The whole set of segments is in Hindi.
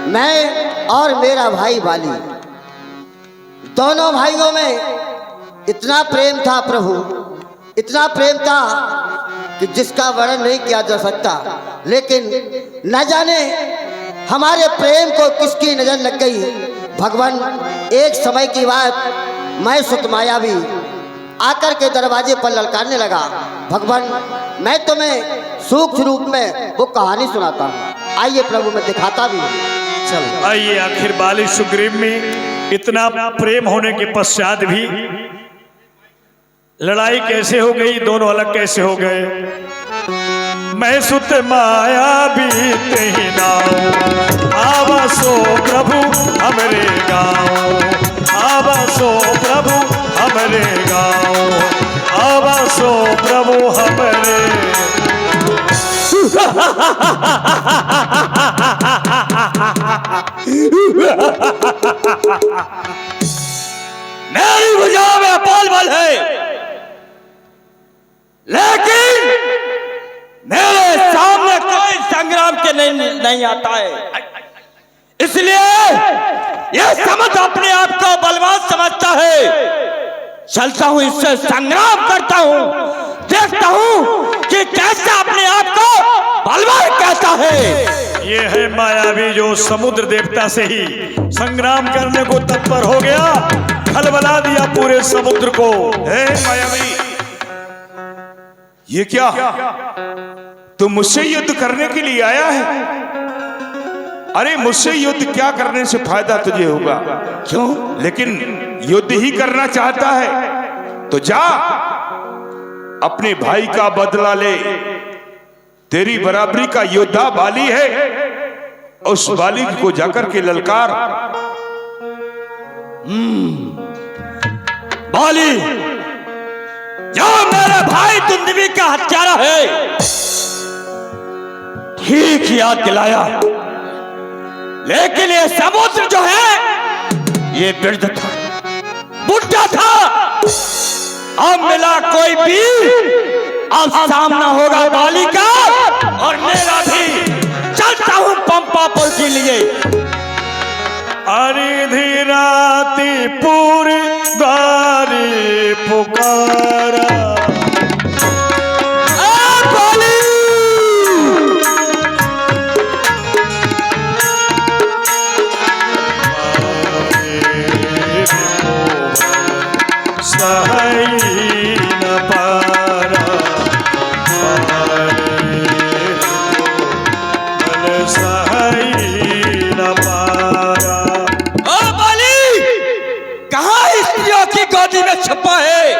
मैं और मेरा भाई बाली, दोनों भाइयों में इतना प्रेम था प्रभु, इतना प्रेम था कि जिसका वर्णन नहीं किया जा सकता। लेकिन न जाने हमारे प्रेम को किसकी नजर लग गई। भगवान, एक समय की बात, मैं सुतमायावी आकर के दरवाजे पर ललकारने लगा। भगवान, मैं तुम्हें सूक्ष्म रूप में वो कहानी सुनाता हूँ। आइए प्रभु, मैं दिखाता भी हूँ। चलो आइए। आखिर बाली सुग्रीव में इतना प्रेम होने के पश्चात भी लड़ाई कैसे हो गई, दोनों अलग कैसे हो गए। मैं सुत माया बीते ही नाव, आवासो प्रभु हमरे गाँव, आवासो प्रभु हमरे गाँव, आवासो प्रभु हमरे। मेरी भुजा में बल बल है, लेकिन मेरे सामने कोई संग्राम के नहीं आता है। इसलिए यह समझ अपने आप को बलवान समझता है। चलता हूं, इससे संग्राम करता हूं, देखता हूं कि कैसे अपने आप को बलवान कहता है। ये है मायावी जो समुद्र देवता से ही संग्राम करने को तत्पर हो गया, खलबला दिया पूरे समुद्र को। हे मायावी, ये क्या, तू मुझसे युद्ध करने के लिए आया है? अरे मुझसे युद्ध क्या करने से फायदा तुझे होगा? क्यों? लेकिन युद्ध ही करना चाहता है तो जा, अपने भाई का बदला ले। तेरी बराबरी का योद्धा बाली है, उस बाली को जाकर के ललकार। बाली, जो मेरे भाई दुंदुभी का हत्यारा है, ठीक याद दिलाया। लेकिन ये समुद्र जो है ये वृद्ध था, बुढ़ा था। अब मिला कोई भी, अब सामना होगा बाली का और मेरा भी। चलता हूं पंपापुर के लिए। अरे राती पूरी बारी पुकारा, में छुपा है,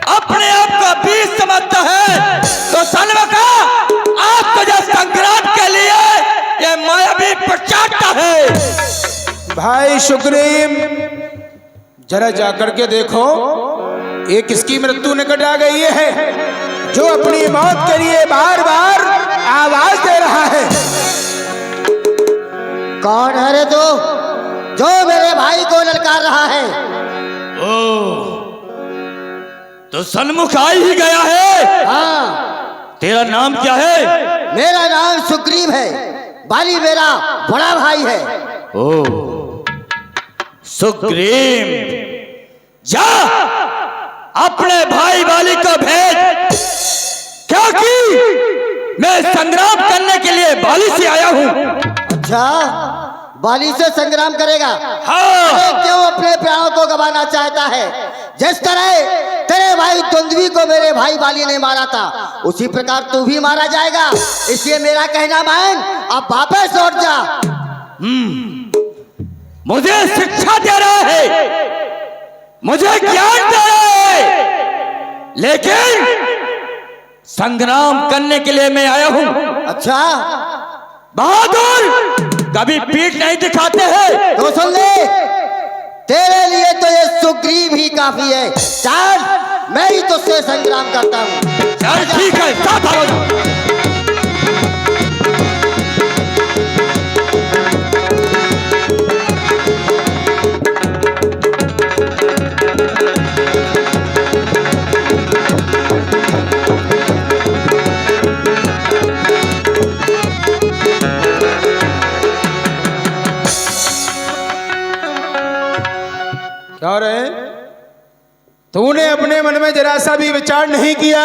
अपने आप को बीच समझता है। तो सलवा का आप तुझे संग्राम के लिए ये मायावी प्रचारता है। भाई सुग्रीव, जरा जाकर के देखो, ये किसकी मृत्यु निकट आ गई है जो अपनी मौत के लिए बार बार आवाज दे रहा है। कौन है रे तू जो मेरे भाई को ललकार रहा है? तो सन्मुख आ ही गया है। हाँ। तेरा नाम क्या है? मेरा नाम सुग्रीव है, बाली मेरा बड़ा भाई है। ओ सुग्रीव, जा अपने भाई बाली को भेज, क्योंकि मैं संग्राम करने के लिए बाली से आया हूं। अच्छा, बाली से संग्राम करेगा? हाँ। अरे क्यों अपने प्राणों को गंवाना चाहता है? जिस तरह तेरे भाई दुंदुभी को मेरे भाई बाली ने मारा था, उसी प्रकार तू भी मारा जाएगा। इसलिए मेरा कहना मान, अब वापस लौट जा। मुझे शिक्षा दे रहा है, मुझे ज्ञान दे रहा है, लेकिन संग्राम करने के लिए मैं आया हूं। अच्छा बहादुर कभी पीठ नहीं दिखाते हैं। तो सुन ले, तेरे लिए तो ये सुग्रीव ही काफी है। चल, मैं ही तुझसे संग्राम करता हूँ। चल ठीक है, साथ आओ। क्या रहे? तूने अपने मन में जरा सा भी विचार नहीं किया?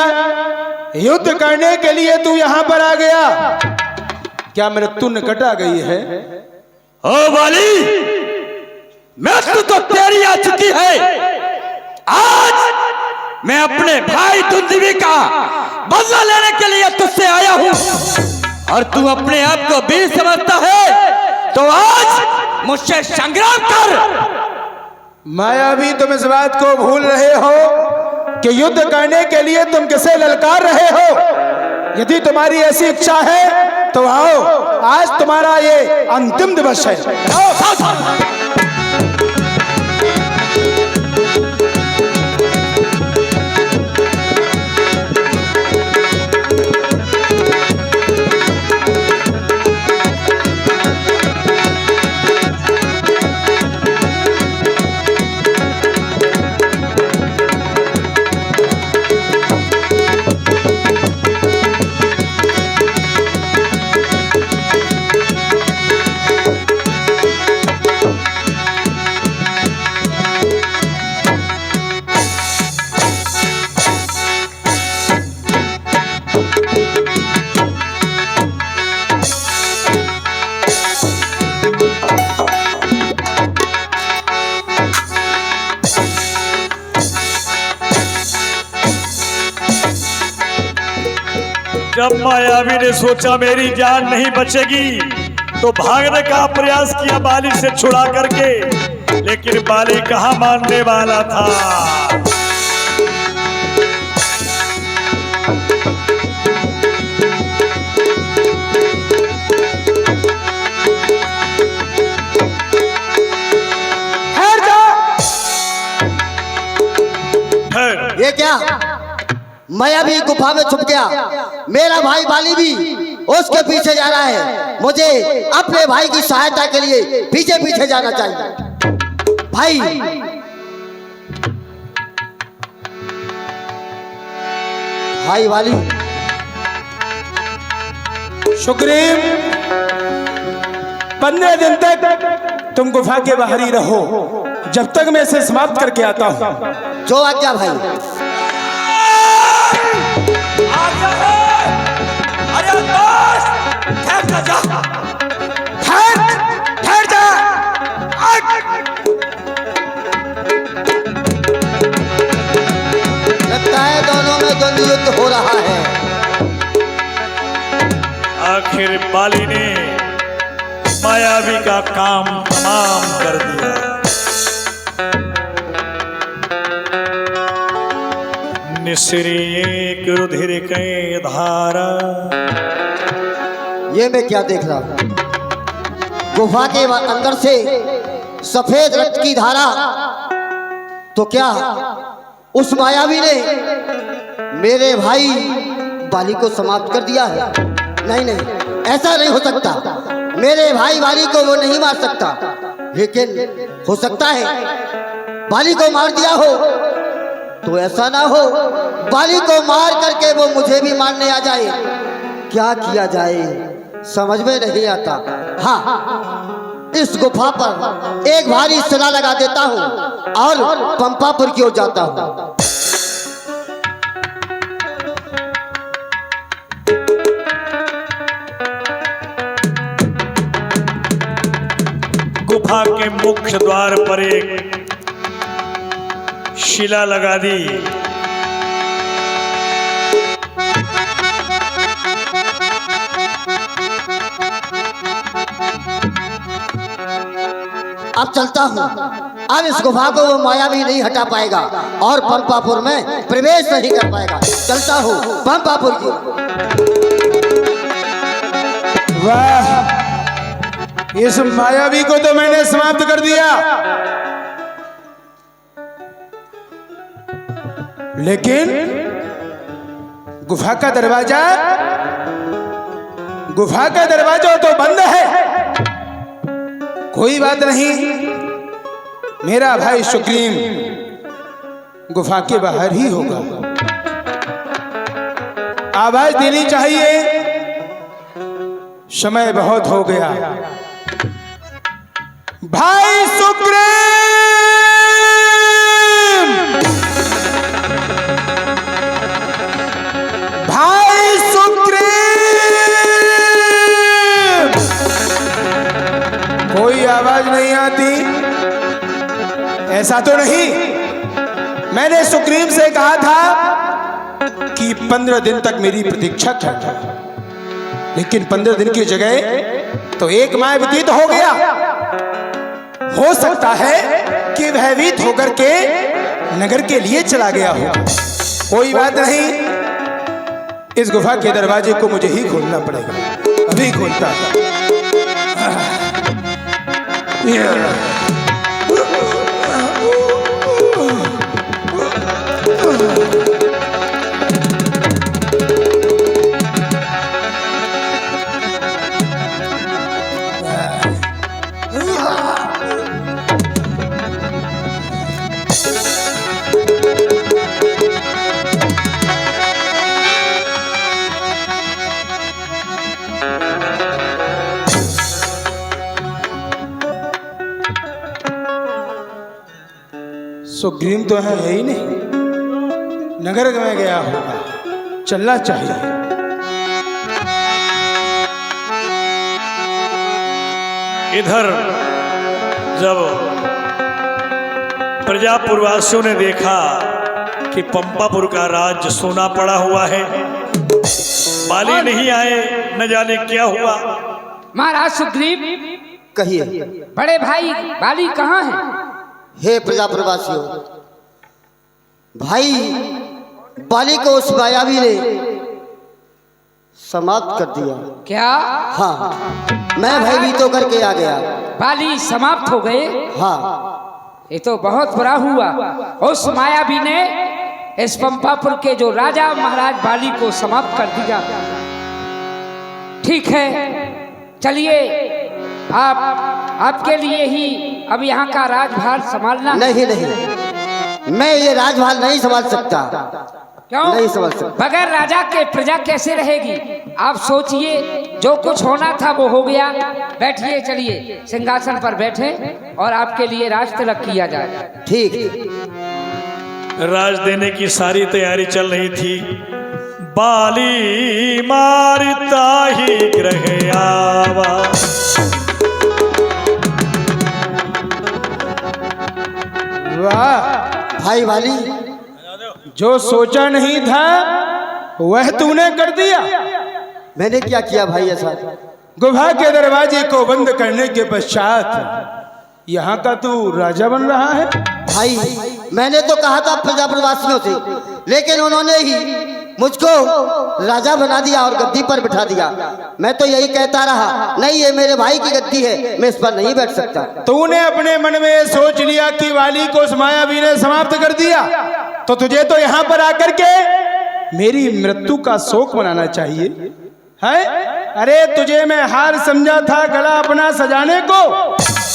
युद्ध करने के लिए तू यहां पर आ गया, क्या मृत्यु निकट आ गई है? ओ वाली, मृत्यु तो तेरी आ चुकी है। आज मैं अपने भाई दुंदुभी का बदला लेने के लिए तुझसे आया हूं, और तू अपने आप को वीर समझता है तो आज मुझसे संग्राम कर। मायावी, तुम इस बात को भूल रहे हो कि युद्ध करने के लिए तुम किसे ललकार रहे हो। यदि तुम्हारी ऐसी इच्छा है तो आओ, आज तुम्हारा ये अंतिम दिवस है। जब मायावी ने सोचा मेरी जान नहीं बचेगी तो भागने का प्रयास किया बाली से छुड़ा करके, लेकिन बाली कहां मानने वाला था। ये क्या? मायावी गुफा में छुप गया, मेरा भाई बाली भी उसके पीछे जा रहा है। मुझे अपने भाई की सहायता के लिए पीछे पीछे जाना चाहिए। भाई, भाई बाली। सुग्रीव, 15 दिन तक तुम गुफा के बाहर ही रहो, जब तक मैं इसे समाप्त करके आता हूं। जो आज्ञा भाई। अरे दोस्त, ठहर जा, ठहर जा। लगता है दोनों में द्वंद्व युद्ध हो रहा है। आखिर बाली ने मायावी का काम तमाम कर दिया। निसरी एक रुधिर के धारा। ये मैं क्या देख रहा हूं? गुफा के अंदर से सफेद रक्त की धारा। तो क्या उस मायावी ने मेरे भाई बाली को समाप्त कर दिया है? नहीं नहीं, ऐसा नहीं हो सकता। मेरे भाई बाली को वो नहीं मार सकता, लेकिन हो सकता है बाली को मार दिया हो तो ऐसा ना हो बाली को मार करके वो मुझे भी मारने आ जाए। क्या किया जाए समझ में नहीं आता। हाँ, इस गुफा पर एक भारी सला लगा देता हूँ और पंपापुर की ओर जाता हूँ। गुफा के मुख्य द्वार पर एक शिला लगा दी। अब चलता हूँ। अब इस गुफा को वो मायावी नहीं हटा पाएगा और पंपापुर में प्रवेश नहीं कर पाएगा। चलता हूँ पंपापुर की। वाह, इस मायावी को तो मैंने समाप्त कर दिया, लेकिन गुफा का दरवाजा तो बंद है। कोई बात नहीं, मेरा भाई सुग्रीव गुफा के बाहर ही होगा। आवाज देनी चाहिए, समय बहुत हो गया। भाई सुग्रीव! कोई आवाज नहीं आती? ऐसा तो नहीं? मैंने सुग्रीव से कहा था कि 15 दिन तक मेरी प्रतीक्षा करना, लेकिन 15 दिन की जगह तो 1 माह व्यतीत हो गया। हो सकता है कि भयभीत होकर के नगर के लिए चला गया हो। कोई बात नहीं, इस गुफा के दरवाजे को मुझे ही खोलना पड़ेगा। अभी खोलता सुग्रीव तो है ही नहीं, नगर में गया होगा, चलना चाहिए। इधर जब प्रजापुरवासियों ने देखा कि पंपापुर का राज्य सोना पड़ा हुआ है, बाली नहीं आए, न जाने क्या हुआ। महाराज सुग्रीव, कहिए। बड़े भाई बाली कहाँ हैं? हे प्रजाप्रवासियों, भाई बाली को उस मायावी ने समाप्त कर दिया। क्या? हाँ, मैं भयभीत होकर के आ गया। बाली समाप्त हो गए? हाँ। ये तो बहुत बुरा हुआ। उस मायावी ने इस पंपापुर के जो राजा महाराज बाली को समाप्त कर दिया। ठीक है, चलिए, आपके लिए ही अब यहाँ का राजभार संभालना। नहीं नहीं, मैं ये राजभार नहीं संभाल सकता। क्यों? नहीं संभाल सकता। बगैर राजा के प्रजा कैसे रहेगी? आप सोचिए, जो कुछ होना था वो हो गया। बैठिए, चलिए सिंहासन पर बैठे और आपके लिए राज तिलक किया जाए। ठीक। राज देने की सारी तैयारी चल रही थी। बाली मारता ही ग्रह आवा, वाह भाई बाली, जो सोचा नहीं था वह तूने कर दिया। मैंने क्या किया भाई ऐसा? गुफा के दरवाजे को बंद करने के पश्चात यहाँ का तू राजा बन रहा है। भाई मैंने तो कहा था प्रजाप्रवासियों से, लेकिन उन्होंने ही मुझको राजा बना दिया और गद्दी पर बिठा दिया। मैं तो यही कहता रहा, नहीं ये मेरे भाई की गद्दी है, मैं इस पर नहीं बैठ सकता। तूने अपने मन में ये सोच लिया कि वाली को उस मायावी ने समाप्त कर दिया, तो तुझे तो यहाँ पर आकर के मेरी मृत्यु का शोक मनाना चाहिए है। अरे तुझे मैं हार समझा था गला अपना सजाने को,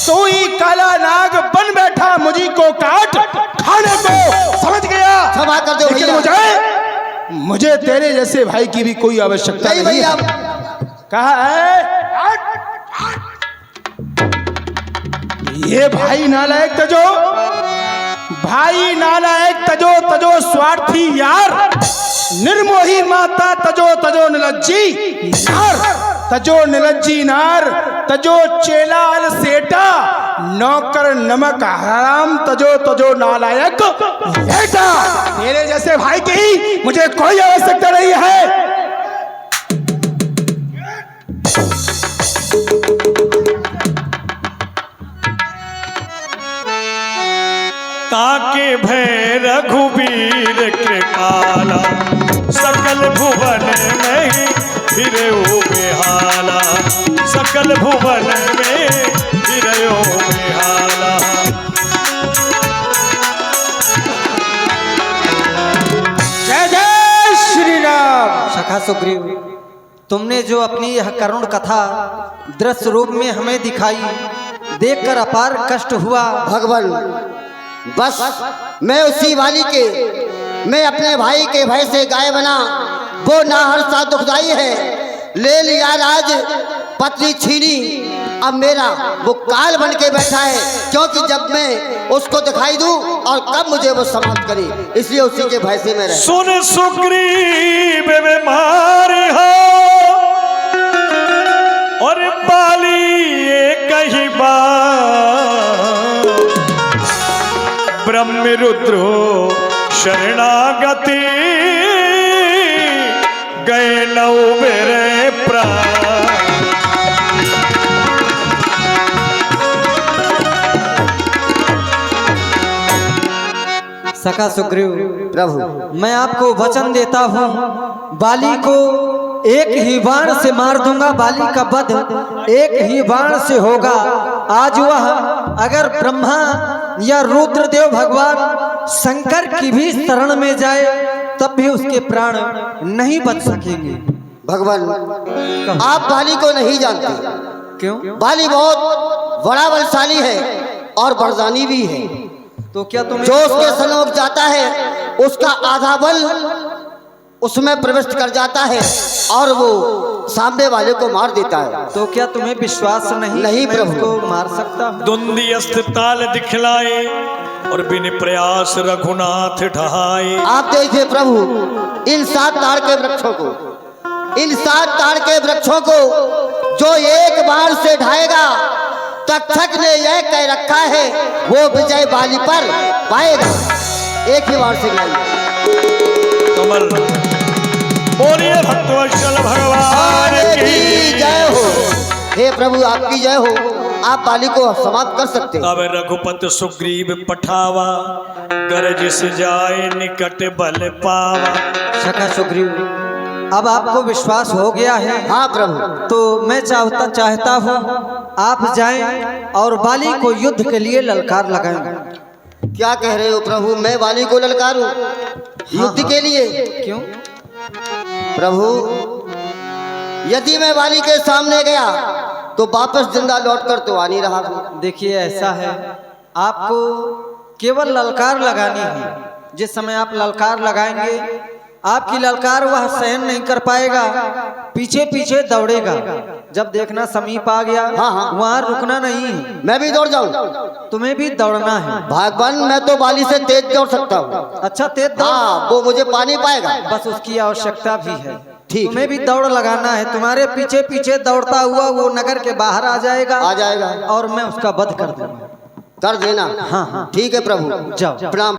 तू ही काला नाग बन बैठा मुझी को काट खाने को। समझ गया? क्षमा कर दो भैया। मुझे तेरे जैसे भाई की भी कोई आवश्यकता नहीं भैया। कहा है ये भाई नालायक तजो, भाई नालायक तजो तजो स्वार्थी यार, निर्मोही माता तजो तजो निलज्जी नार, तजो निलज्जी नार, तजो चेलाल सेटा, नौकर नमक हराम, तजो तजो नालायक बेटा। तेरे जैसे भाई की मुझे कोई आवश्यकता नहीं है। ताके भय रघुबीर कृपाला, सकल भुवन में फिरे बेहाला, सकल भुवन में फिरे बेहाला। जय जय श्री राम। सखा सुग्रीव, तुमने जो अपनी यह करुण कथा दृश्य रूप में हमें दिखाई, देखकर अपार कष्ट हुआ। भगवान, बस मैं उसी वाली के, मैं अपने भाई के भय से गाय बना, वो नाहरसा दुखदाई है। ले लिया राज, पत्नी छीनी, अब मेरा वो काल बन के बैठा है, क्योंकि जब मैं उसको दिखाई दूं और कब मुझे वो समाप्त करे, इसलिए उसी के भय से मैं रहता। सुन सुग्रीव बीमारी हो और बाली एक ही बात ब्रह्म रुद्रो शरणागति गए नौ मेरे प्राण। सखा सुग्रीव, प्रभु मैं आपको वचन देता हूँ, बाली को एक ही बाण से मार दूंगा। बाली का वध एक ही बाण से होगा। आज वह अगर ब्रह्मा या रुद्रदेव भगवान शंकर की भी शरण में जाए तब भी उसके प्राण नहीं बच सकेंगे। भगवान, आप बाली को नहीं जानते। क्यों? बाली बहुत बड़ा बलशाली है और बरदानी भी है। तो क्या तुम्हें जो उसके सन्मुख जाता है उसका आधा बल उसमें प्रविष्ट कर जाता है और वो सामने वाले को मार देता है। तो क्या तुम्हें विश्वास नहीं? नहीं मैं प्रभु। उसको मार सकता हूँ? दुंदी अस्ताल दिखलाए और बिन प्रयास रघुनाथ ढहाए। आप देखिए प्रभु, इन 7 ताड़ के वृक्षों को, इन 7 ताड़ के वृक्षों को जो एक बार से ढाएगा, तक्षक ने यह कह रखा है वो विजय बाली पर पाएगा। एक ही बार से गिराई। कमल बोलिए भक्तवत्सल भगवान की जय हो। हे प्रभु, आपकी जय हो। आप बाली को समाप्त कर सकते हैं। अब रघुपत सुग्रीव पठावा गरज से जाए निकट बल पावा। सखा सुग्रीव, अब आपको विश्वास हो गया है। हाँ प्रभु। तो मैं चाहता हूँ आप जाएं और बाली को युद्ध के लिए ललकार लगाएं। क्या कह रहे हो प्रभु? मैं बाली को ललकारूं युद्ध के लिए? क्यों? प्रभु, यदि मैं बाली के सामने गया तो वापस जिंदा लौटकर तो आ नहीं रहा हूं। देखिए, ऐसा है, आपको केवल ललकार लगानी है। जिस समय आप ललकार लगाएंगे, आपकी ललकार वह सहन नहीं कर पाएगा, पीछे पीछे दौड़ेगा। जब देखना समीप आ गया, हाँ, हाँ। वहाँ रुकना नहीं है, मैं भी दौड़ जाऊं? तुम्हें भी दौड़ना है। भगवान, मैं तो बाली से तेज दौड़ सकता हूँ। अच्छा, तेज दौड़। हाँ, वो मुझे पानी पाएगा। बस उसकी आवश्यकता भी है। ठीक। तुम्हें भी दौड़ लगाना है। तुम्हारे पीछे पीछे दौड़ता हुआ वो नगर के बाहर आ जाएगा आ जाएगा और मैं उसका वध कर दूंगा। कर देना। हाँ, हाँ। ठीक है प्रभु। जाओ। प्रणाम।